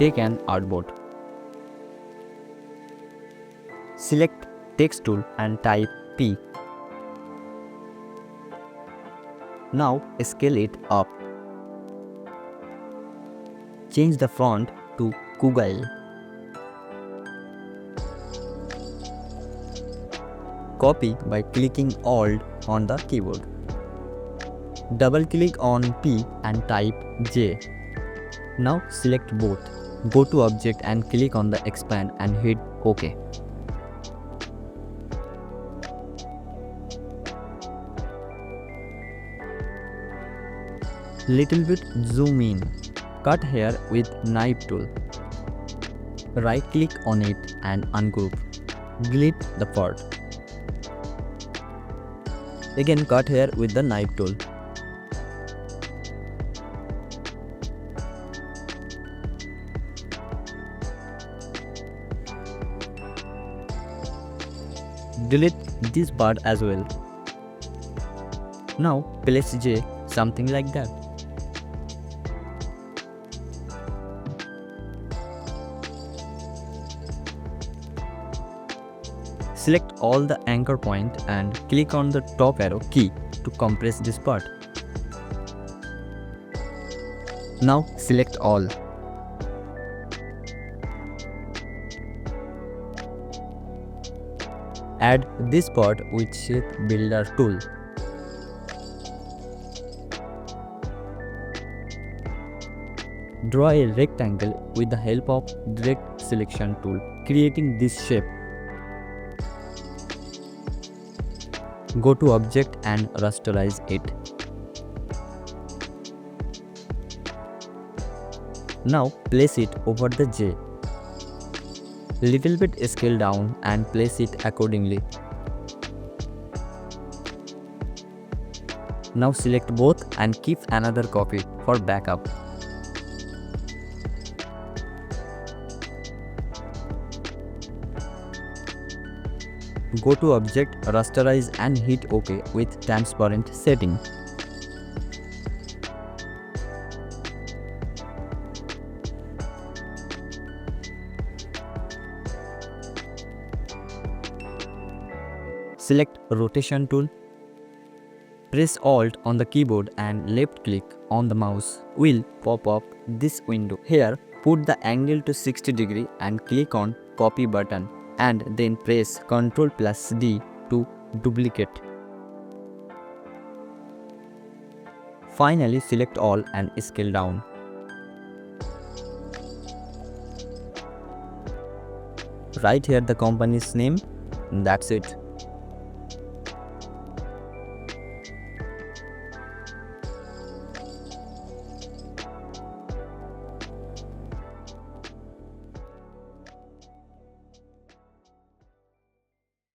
Take an artboard. Select text tool and type P. Now scale it up. Change the font to Google. Copy by clicking Alt on the keyboard. Double click on P and type J. Now select both. Go to Object and click on the expand and hit OK. Little bit zoom in. Cut hair with knife tool. Right click on it and ungroup. Delete the part. Again cut hair with the knife tool. Delete this part as well. Now place J something like that. Select all the anchor point and click on the top arrow key to compress this part. Now select all. Add this part with Shape Builder tool. Draw a rectangle with the help of Direct Selection tool, creating this shape. Go to Object and rasterize it. Now place it over the J. Little bit scale down and place it accordingly. Now select both and keep another copy for backup. Go to Object, rasterize and hit OK with transparent setting. Select Rotation tool. Press Alt on the keyboard and left click on the mouse will pop up this window. Here, put the angle to 60 degree and click on Copy button and then press Ctrl+D to duplicate. Finally, select all and scale down. Write here the company's name. That's it.